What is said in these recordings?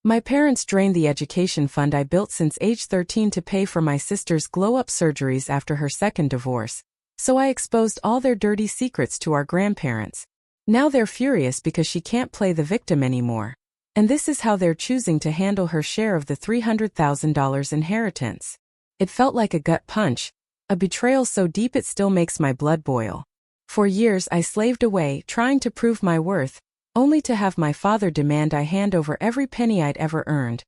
My parents drained the education fund I built since age 13 to pay for my sister's glow-up surgeries after her second divorce, so I exposed all their dirty secrets to our grandparents. Now they're furious because she can't play the victim anymore. And this is how they're choosing to handle her share of the $300,000 inheritance. It felt like a gut punch, a betrayal so deep it still makes my blood boil. For years I slaved away, trying to prove my worth, only to have my father demand I hand over every penny I'd ever earned.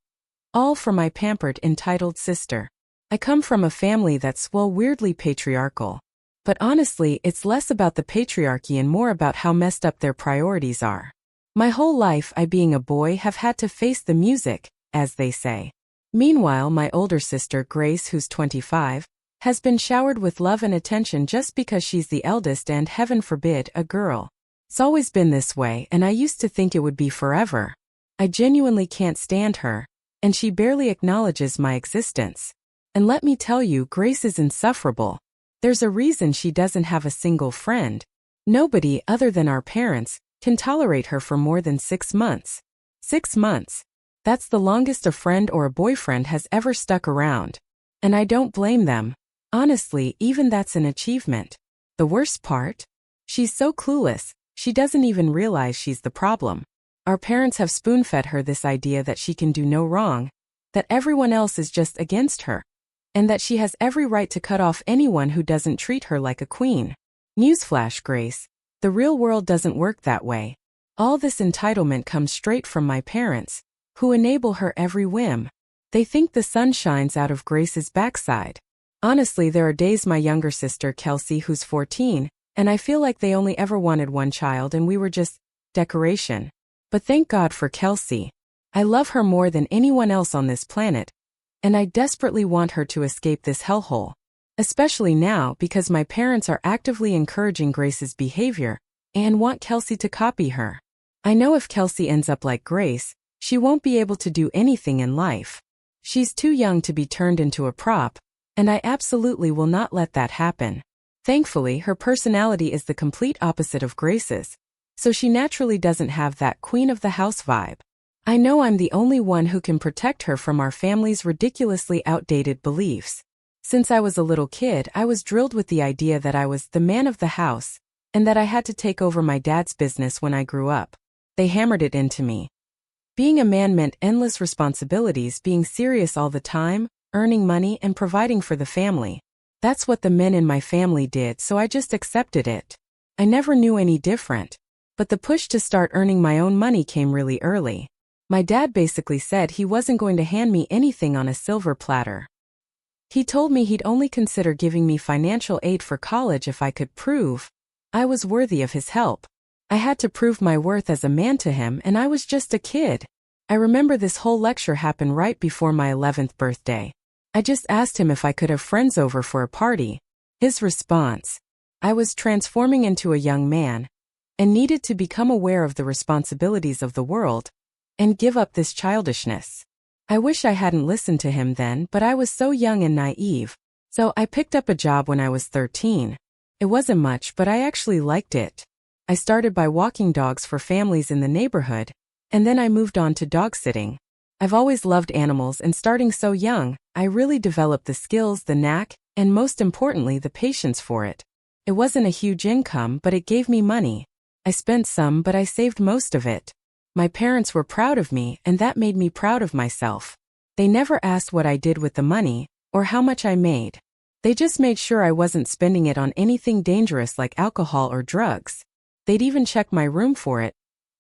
All for my pampered, entitled sister. I come from a family that's, well, weirdly patriarchal. But honestly, it's less about the patriarchy and more about how messed up their priorities are. My whole life, I being a boy, have had to face the music, as they say. Meanwhile, my older sister, Grace, who's 25, has been showered with love and attention just because she's the eldest and, heaven forbid, a girl. It's always been this way, and I used to think it would be forever. I genuinely can't stand her, and she barely acknowledges my existence. And let me tell you, Grace is insufferable. There's a reason she doesn't have a single friend. Nobody, other than our parents, can tolerate her for more than 6 months. 6 months. That's the longest a friend or a boyfriend has ever stuck around. And I don't blame them. Honestly, even that's an achievement. The worst part? She's so clueless, she doesn't even realize she's the problem. Our parents have spoon-fed her this idea that she can do no wrong, that everyone else is just against her, and that she has every right to cut off anyone who doesn't treat her like a queen. Newsflash, Grace. The real world doesn't work that way. All this entitlement comes straight from my parents, who enable her every whim. They think the sun shines out of Grace's backside. Honestly, there are days my younger sister, Kelsey, who's 14, and I feel like they only ever wanted one child and we were just decoration. But thank God for Kelsey. I love her more than anyone else on this planet, and I desperately want her to escape this hellhole. Especially now because my parents are actively encouraging Grace's behavior and want Kelsey to copy her. I know if Kelsey ends up like Grace, she won't be able to do anything in life. She's too young to be turned into a prop, and I absolutely will not let that happen. Thankfully, her personality is the complete opposite of Grace's, so she naturally doesn't have that queen of the house vibe. I know I'm the only one who can protect her from our family's ridiculously outdated beliefs. Since I was a little kid, I was drilled with the idea that I was the man of the house, and that I had to take over my dad's business when I grew up. They hammered it into me. Being a man meant endless responsibilities, being serious all the time, earning money and providing for the family. That's what the men in my family did, so I just accepted it. I never knew any different. But the push to start earning my own money came really early. My dad basically said he wasn't going to hand me anything on a silver platter. He told me he'd only consider giving me financial aid for college if I could prove I was worthy of his help. I had to prove my worth as a man to him, and I was just a kid. I remember this whole lecture happened right before my 11th birthday. I just asked him if I could have friends over for a party. His response: I was transforming into a young man, and needed to become aware of the responsibilities of the world, and give up this childishness. I wish I hadn't listened to him then, but I was so young and naive. So I picked up a job when I was 13. It wasn't much, but I actually liked it. I started by walking dogs for families in the neighborhood, and then I moved on to dog sitting. I've always loved animals, and starting so young, I really developed the skills, the knack, and most importantly, the patience for it. It wasn't a huge income, but it gave me money. I spent some, but I saved most of it. My parents were proud of me, and that made me proud of myself. They never asked what I did with the money, or how much I made. They just made sure I wasn't spending it on anything dangerous like alcohol or drugs. They'd even check my room for it,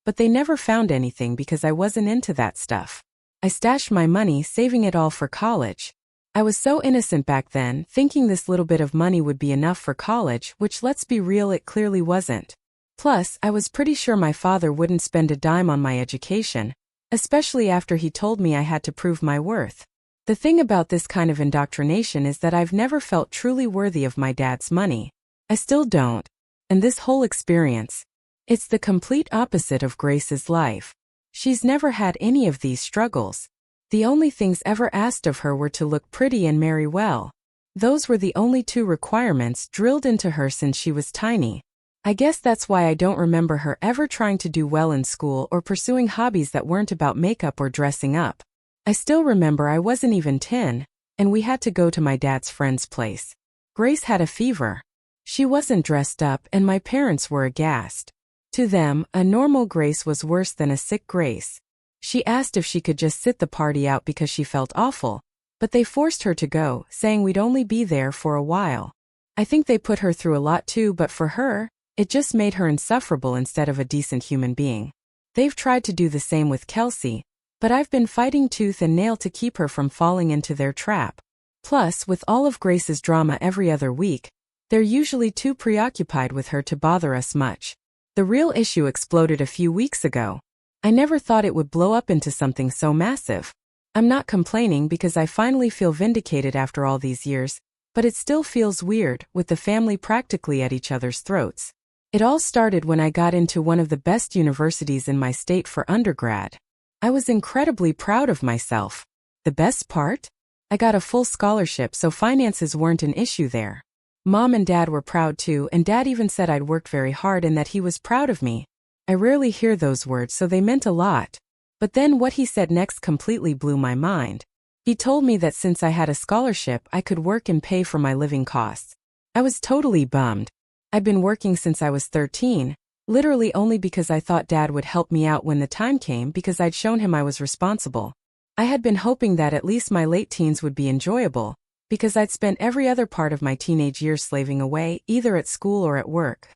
but they never found anything because I wasn't into that stuff. I stashed my money, saving it all for college. I was so innocent back then, thinking this little bit of money would be enough for college, which, let's be real, it clearly wasn't. Plus, I was pretty sure my father wouldn't spend a dime on my education, especially after he told me I had to prove my worth. The thing about this kind of indoctrination is that I've never felt truly worthy of my dad's money. I still don't. And this whole experience, it's the complete opposite of Grace's life. She's never had any of these struggles. The only things ever asked of her were to look pretty and marry well. Those were the only 2 requirements drilled into her since she was tiny. I guess that's why I don't remember her ever trying to do well in school or pursuing hobbies that weren't about makeup or dressing up. I still remember I wasn't even 10, and we had to go to my dad's friend's place. Grace had a fever. She wasn't dressed up, and my parents were aghast. To them, a normal Grace was worse than a sick Grace. She asked if she could just sit the party out because she felt awful, but they forced her to go, saying we'd only be there for a while. I think they put her through a lot too, but for her, it just made her insufferable instead of a decent human being. They've tried to do the same with Kelsey, but I've been fighting tooth and nail to keep her from falling into their trap. Plus, with all of Grace's drama every other week, they're usually too preoccupied with her to bother us much. The real issue exploded a few weeks ago. I never thought it would blow up into something so massive. I'm not complaining because I finally feel vindicated after all these years, but it still feels weird, with the family practically at each other's throats. It all started when I got into one of the best universities in my state for undergrad. I was incredibly proud of myself. The best part? I got a full scholarship, so finances weren't an issue there. Mom and Dad were proud too, and Dad even said I'd worked very hard and that he was proud of me. I rarely hear those words, so they meant a lot. But then what he said next completely blew my mind. He told me that since I had a scholarship, I could work and pay for my living costs. I was totally bummed. I'd been working since I was 13, literally only because I thought Dad would help me out when the time came because I'd shown him I was responsible. I had been hoping that at least my late teens would be enjoyable, because I'd spent every other part of my teenage years slaving away, either at school or at work.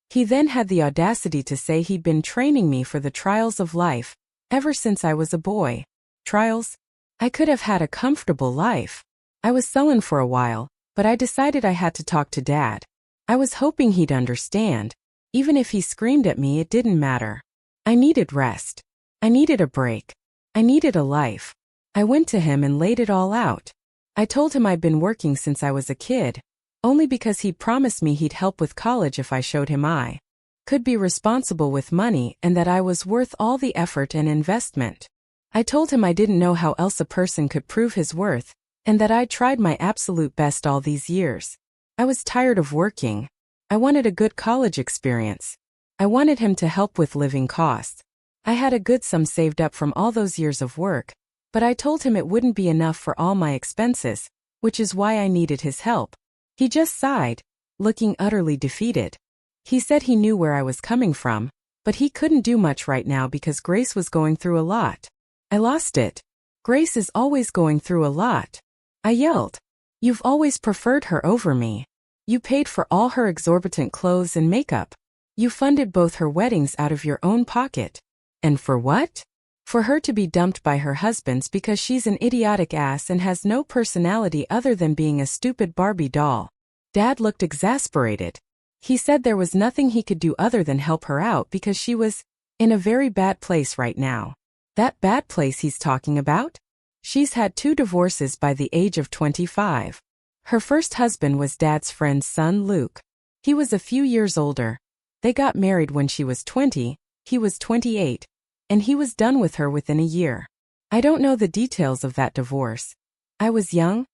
He then had the audacity to say he'd been training me for the trials of life, ever since I was a boy. Trials? I could have had a comfortable life. I was sullen for a while, but I decided I had to talk to Dad. I was hoping he'd understand. Even if he screamed at me, it didn't matter. I needed rest. I needed a break. I needed a life. I went to him and laid it all out. I told him I'd been working since I was a kid, only because he'd promised me he'd help with college if I showed him I could be responsible with money and that I was worth all the effort and investment. I told him I didn't know how else a person could prove his worth, and that I'd tried my absolute best all these years. I was tired of working. I wanted a good college experience. I wanted him to help with living costs. I had a good sum saved up from all those years of work, but I told him it wouldn't be enough for all my expenses, which is why I needed his help. He just sighed, looking utterly defeated. He said he knew where I was coming from, but he couldn't do much right now because Grace was going through a lot. I lost it. Grace is always going through a lot. I yelled. You've always preferred her over me. You paid for all her exorbitant clothes and makeup. You funded both her weddings out of your own pocket. And for what? For her to be dumped by her husband's because she's an idiotic ass and has no personality other than being a stupid Barbie doll. Dad looked exasperated. He said there was nothing he could do other than help her out because she was in a very bad place right now. That bad place he's talking about? She's had 2 divorces by the age of 25. Her first husband was Dad's friend's son, Luke. He was a few years older. They got married when she was 20, he was 28, and he was done with her within a year. I don't know the details of that divorce. I was young,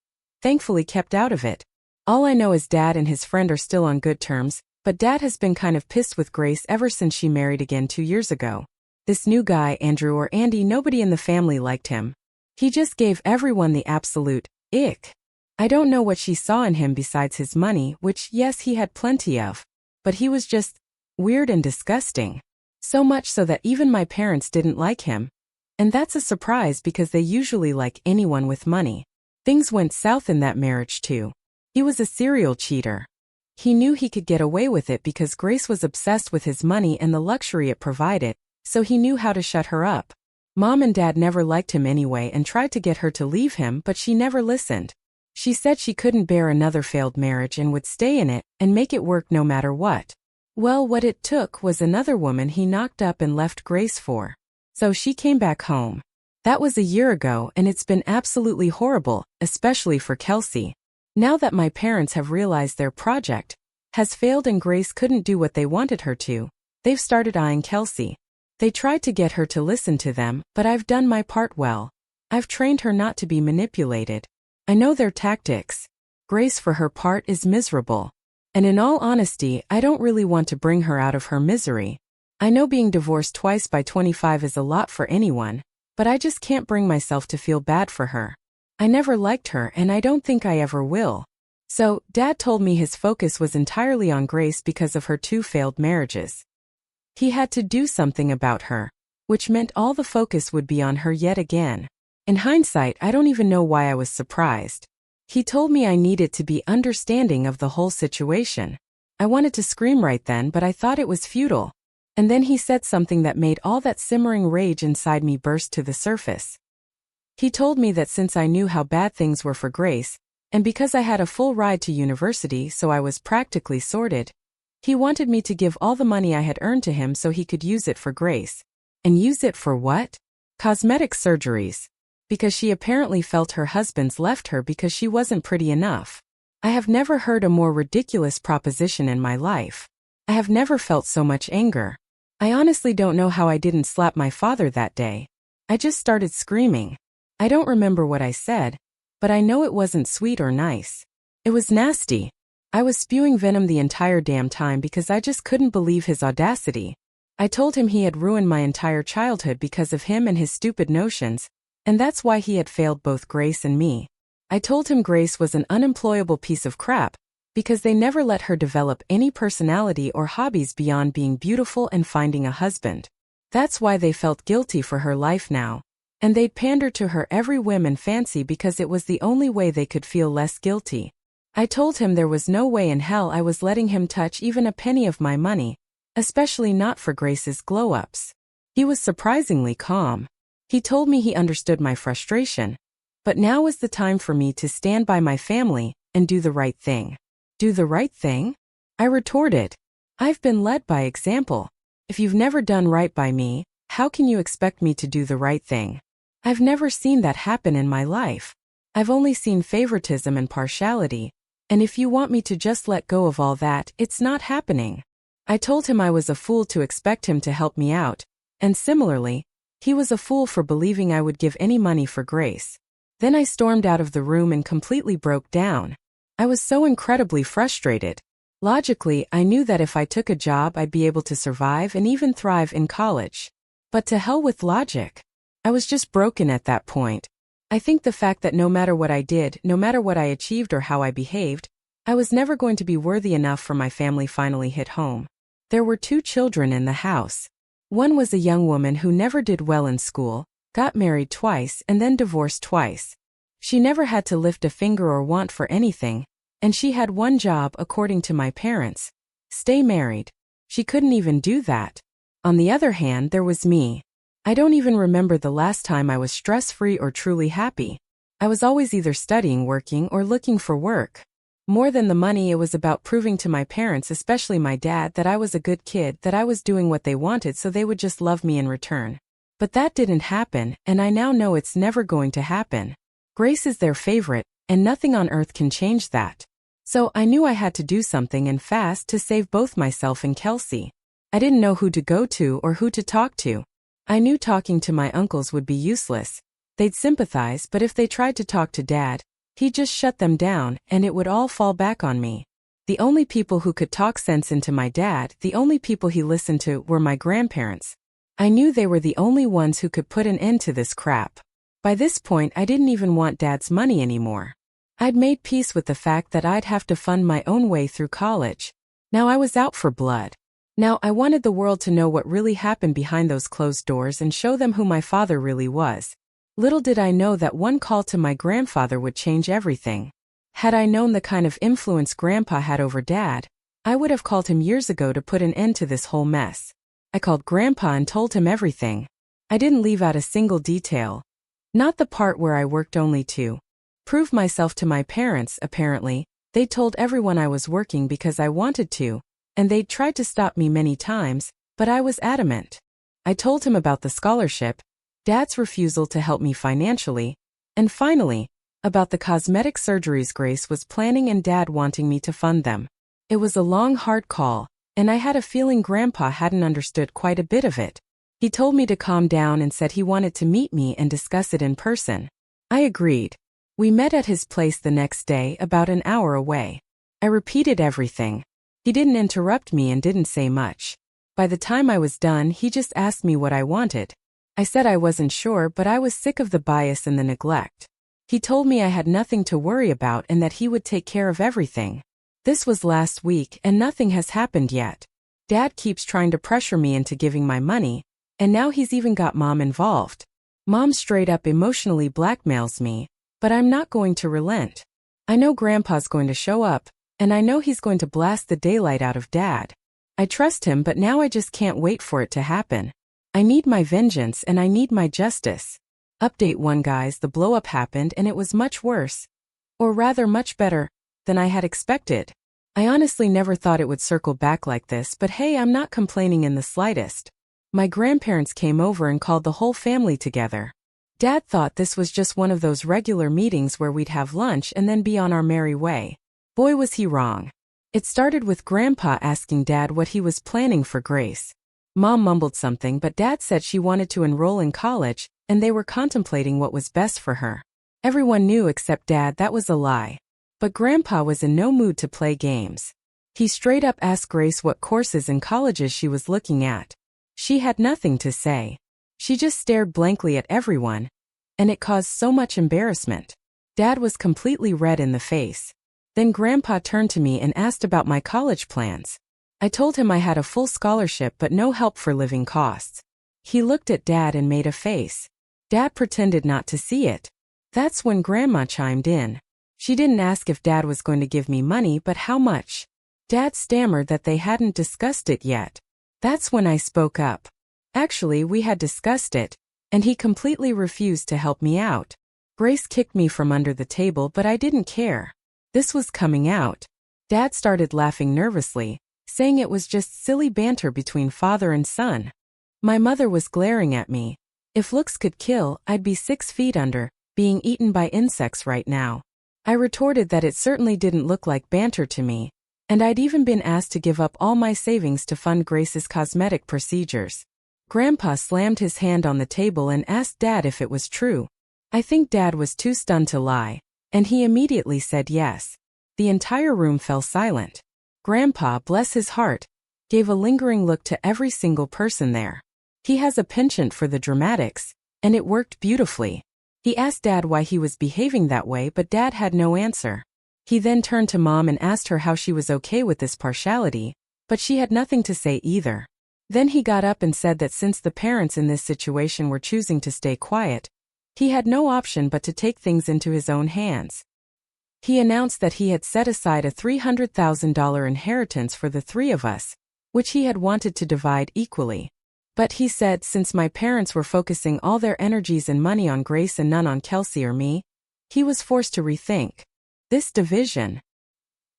thankfully kept out of it. All I know is Dad and his friend are still on good terms, but Dad has been kind of pissed with Grace ever since she married again 2 years ago. This new guy, Andrew or Andy, nobody in the family liked him. He just gave everyone the absolute ick. I don't know what she saw in him besides his money, which yes, he had plenty of, but he was just weird and disgusting. So much so that even my parents didn't like him. And that's a surprise because they usually like anyone with money. Things went south in that marriage too. He was a serial cheater. He knew he could get away with it because Grace was obsessed with his money and the luxury it provided, so he knew how to shut her up. Mom and Dad never liked him anyway and tried to get her to leave him, but she never listened. She said she couldn't bear another failed marriage and would stay in it and make it work no matter what. Well, what it took was another woman he knocked up and left Grace for. So she came back home. That was a year ago, and it's been absolutely horrible, especially for Kelsey. Now that my parents have realized their project has failed and Grace couldn't do what they wanted her to, they've started eyeing Kelsey. They tried to get her to listen to them, but I've done my part well. I've trained her not to be manipulated. I know their tactics. Grace, for her part, is miserable. And in all honesty, I don't really want to bring her out of her misery. I know being divorced twice by 25 is a lot for anyone, but I just can't bring myself to feel bad for her. I never liked her and I don't think I ever will. So, Dad told me his focus was entirely on Grace because of her 2 failed marriages. He had to do something about her, which meant all the focus would be on her yet again. In hindsight, I don't even know why I was surprised. He told me I needed to be understanding of the whole situation. I wanted to scream right then, but I thought it was futile. And then he said something that made all that simmering rage inside me burst to the surface. He told me that since I knew how bad things were for Grace, and because I had a full ride to university so I was practically sorted, he wanted me to give all the money I had earned to him so he could use it for Grace. And use it for what? Cosmetic surgeries. Because she apparently felt her husband's left her because she wasn't pretty enough. I have never heard a more ridiculous proposition in my life. I have never felt so much anger. I honestly don't know how I didn't slap my father that day. I just started screaming. I don't remember what I said, but I know it wasn't sweet or nice. It was nasty. I was spewing venom the entire damn time because I just couldn't believe his audacity. I told him he had ruined my entire childhood because of him and his stupid notions, and that's why he had failed both Grace and me. I told him Grace was an unemployable piece of crap, because they never let her develop any personality or hobbies beyond being beautiful and finding a husband. That's why they felt guilty for her life now. And they'd pander to her every whim and fancy because it was the only way they could feel less guilty. I told him there was no way in hell I was letting him touch even a penny of my money, especially not for Grace's glow-ups. He was surprisingly calm. He told me he understood my frustration, but now was the time for me to stand by my family and do the right thing. Do the right thing? I retorted. I've been led by example. If you've never done right by me, how can you expect me to do the right thing? I've never seen that happen in my life. I've only seen favoritism and partiality, and if you want me to just let go of all that, it's not happening. I told him I was a fool to expect him to help me out, and similarly, he was a fool for believing I would give any money for Grace. Then I stormed out of the room and completely broke down. I was so incredibly frustrated. Logically, I knew that if I took a job I'd be able to survive and even thrive in college. But to hell with logic. I was just broken at that point. I think the fact that no matter what I did, no matter what I achieved or how I behaved, I was never going to be worthy enough for my family finally hit home. There were 2 children in the house. One was a young woman who never did well in school, got married twice and then divorced twice. She never had to lift a finger or want for anything, and she had one job according to my parents: stay married. She couldn't even do that. On the other hand, there was me. I don't even remember the last time I was stress-free or truly happy. I was always either studying, working, or looking for work. More than the money, it was about proving to my parents, especially my dad, that I was a good kid, that I was doing what they wanted so they would just love me in return. But that didn't happen, and I now know it's never going to happen. Grace is their favorite, and nothing on earth can change that. So I knew I had to do something, and fast, to save both myself and Kelsey. I didn't know who to go to or who to talk to. I knew talking to my uncles would be useless. They'd sympathize, but if they tried to talk to Dad, he'd just shut them down, and it would all fall back on me. The only people who could talk sense into my dad, the only people he listened to, were my grandparents. I knew they were the only ones who could put an end to this crap. By this point, I didn't even want Dad's money anymore. I'd made peace with the fact that I'd have to fund my own way through college. Now I was out for blood. Now I wanted the world to know what really happened behind those closed doors and show them who my father really was. Little did I know that one call to my grandfather would change everything. Had I known the kind of influence Grandpa had over Dad, I would have called him years ago to put an end to this whole mess. I called Grandpa and told him everything. I didn't leave out a single detail. Not the part where I worked only to prove myself to my parents. Apparently, they told everyone I was working because I wanted to, and they'd tried to stop me many times, but I was adamant. I told him about the scholarship, Dad's refusal to help me financially, and finally, about the cosmetic surgeries Grace was planning and Dad wanting me to fund them. It was a long, hard call, and I had a feeling Grandpa hadn't understood quite a bit of it. He told me to calm down and said he wanted to meet me and discuss it in person. I agreed. We met at his place the next day, about an hour away. I repeated everything. He didn't interrupt me and didn't say much. By the time I was done, he just asked me what I wanted. I said I wasn't sure, but I was sick of the bias and the neglect. He told me I had nothing to worry about and that he would take care of everything. This was last week and nothing has happened yet. Dad keeps trying to pressure me into giving my money, and now he's even got Mom involved. Mom straight up emotionally blackmails me, but I'm not going to relent. I know Grandpa's going to show up, and I know he's going to blast the daylight out of Dad. I trust him, but now I just can't wait for it to happen. I need my vengeance and I need my justice. Update 1 guys, the blow-up happened and it was much worse. Or rather much better than I had expected. I honestly never thought it would circle back like this, but hey, I'm not complaining in the slightest. My grandparents came over and called the whole family together. Dad thought this was just one of those regular meetings where we'd have lunch and then be on our merry way. Boy, was he wrong. It started with Grandpa asking Dad what he was planning for Grace. Mom mumbled something, but Dad said she wanted to enroll in college, and they were contemplating what was best for her. Everyone knew except Dad that was a lie. But Grandpa was in no mood to play games. He straight up asked Grace what courses and colleges she was looking at. She had nothing to say. She just stared blankly at everyone, and it caused so much embarrassment. Dad was completely red in the face. Then Grandpa turned to me and asked about my college plans. I told him I had a full scholarship but no help for living costs. He looked at Dad and made a face. Dad pretended not to see it. That's when Grandma chimed in. She didn't ask if Dad was going to give me money, but how much. Dad stammered that they hadn't discussed it yet. That's when I spoke up. Actually, we had discussed it, and he completely refused to help me out. Grace kicked me from under the table, but I didn't care. This was coming out. Dad started laughing nervously, saying it was just silly banter between father and son. My mother was glaring at me. If looks could kill, I'd be 6 feet under, being eaten by insects right now. I retorted that it certainly didn't look like banter to me, and I'd even been asked to give up all my savings to fund Grace's cosmetic procedures. Grandpa slammed his hand on the table and asked Dad if it was true. I think Dad was too stunned to lie, and he immediately said yes. The entire room fell silent. Grandpa, bless his heart, gave a lingering look to every single person there. He has a penchant for the dramatics, and it worked beautifully. He asked Dad why he was behaving that way, but Dad had no answer. He then turned to Mom and asked her how she was okay with this partiality, but she had nothing to say either. Then he got up and said that since the parents in this situation were choosing to stay quiet, he had no option but to take things into his own hands. He announced that he had set aside a $300,000 inheritance for the 3 of us, which he had wanted to divide equally. But he said since my parents were focusing all their energies and money on Grace and none on Kelsey or me, he was forced to rethink this division.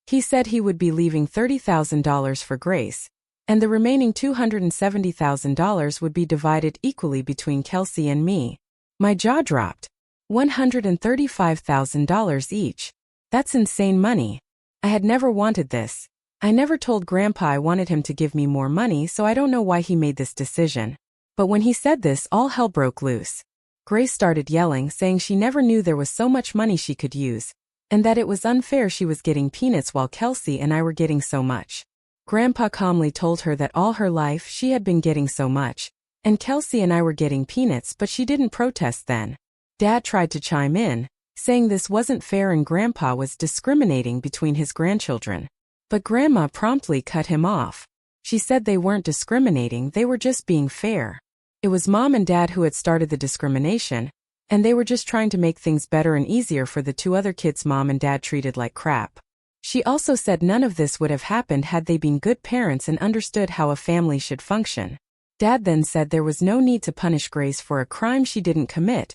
He said he would be leaving $30,000 for Grace, and the remaining $270,000 would be divided equally between Kelsey and me. My jaw dropped. $135,000 each. That's insane money. I had never wanted this. I never told Grandpa I wanted him to give me more money, so I don't know why he made this decision. But when he said this, all hell broke loose. Grace started yelling, saying she never knew there was so much money she could use, and that it was unfair she was getting peanuts while Kelsey and I were getting so much. Grandpa calmly told her that all her life she had been getting so much, and Kelsey and I were getting peanuts, but she didn't protest then. Dad tried to chime in, saying this wasn't fair and Grandpa was discriminating between his grandchildren. But Grandma promptly cut him off. She said they weren't discriminating, they were just being fair. It was Mom and Dad who had started the discrimination, and they were just trying to make things better and easier for the 2 other kids Mom and Dad treated like crap. She also said none of this would have happened had they been good parents and understood how a family should function. Dad then said there was no need to punish Grace for a crime she didn't commit,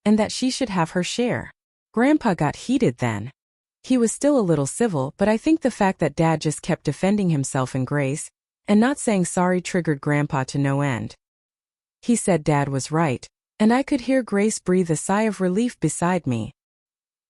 and that she should have her share. Grandpa got heated then. He was still a little civil, but I think the fact that Dad just kept defending himself and Grace, and not saying sorry triggered Grandpa to no end. He said Dad was right, and I could hear Grace breathe a sigh of relief beside me.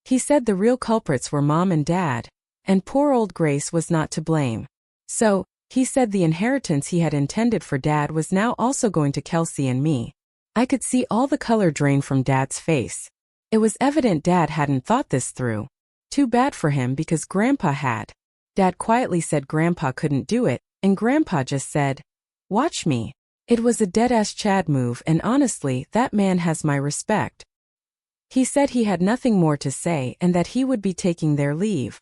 He said the real culprits were Mom and Dad, and poor old Grace was not to blame. So, he said the inheritance he had intended for Dad was now also going to Kelsey and me. I could see all the color drain from Dad's face. It was evident Dad hadn't thought this through. Too bad for him because Grandpa had. Dad quietly said Grandpa couldn't do it, and Grandpa just said, "Watch me." It was a dead-ass Chad move, and honestly, that man has my respect. He said he had nothing more to say and that he would be taking their leave.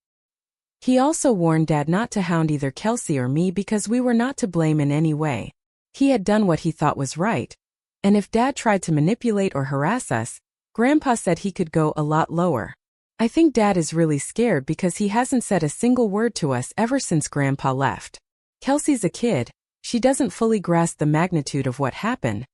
He also warned Dad not to hound either Kelsey or me because we were not to blame in any way. He had done what he thought was right. And if Dad tried to manipulate or harass us, Grandpa said he could go a lot lower. I think Dad is really scared because he hasn't said a single word to us ever since Grandpa left. Kelsey's a kid, she doesn't fully grasp the magnitude of what happened.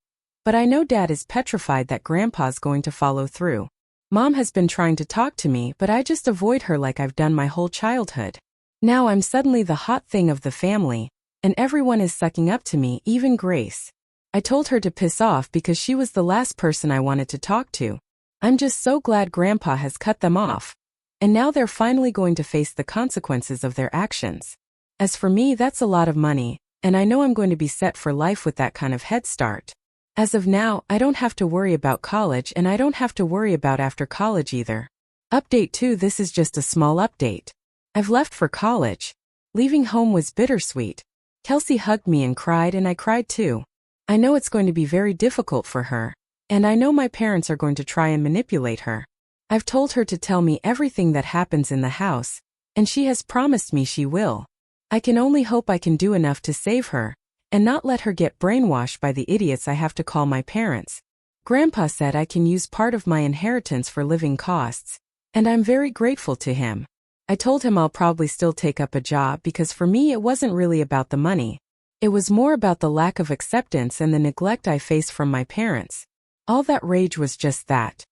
But I know Dad is petrified that Grandpa's going to follow through. Mom has been trying to talk to me, but I just avoid her like I've done my whole childhood. Now I'm suddenly the hot thing of the family, and everyone is sucking up to me, even Grace. I told her to piss off because she was the last person I wanted to talk to. I'm just so glad Grandpa has cut them off. And now they're finally going to face the consequences of their actions. As for me, that's a lot of money, and I know I'm going to be set for life with that kind of head start. As of now, I don't have to worry about college, and I don't have to worry about after college either. Update 2: This is just a small update. I've left for college. Leaving home was bittersweet. Kelsey hugged me and cried, and I cried too. I know it's going to be very difficult for her, and I know my parents are going to try and manipulate her. I've told her to tell me everything that happens in the house, and she has promised me she will. I can only hope I can do enough to save her, and not let her get brainwashed by the idiots I have to call my parents. Grandpa said I can use part of my inheritance for living costs, and I'm very grateful to him. I told him I'll probably still take up a job because for me it wasn't really about the money. It was more about the lack of acceptance and the neglect I face from my parents. All that rage was just that.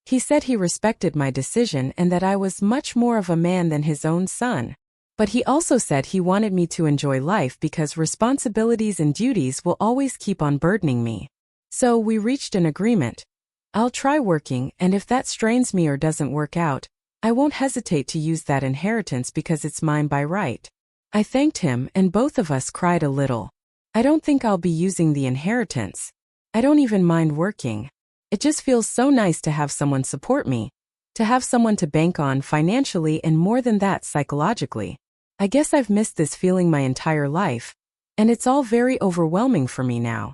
He said he respected my decision and that I was much more of a man than his own son. But he also said he wanted me to enjoy life because responsibilities and duties will always keep on burdening me. So we reached an agreement. I'll try working, and if that strains me or doesn't work out, I won't hesitate to use that inheritance because it's mine by right. I thanked him, and both of us cried a little. I don't think I'll be using the inheritance. I don't even mind working. It just feels so nice to have someone support me, to have someone to bank on financially and more than that psychologically. I guess I've missed this feeling my entire life, and it's all very overwhelming for me now.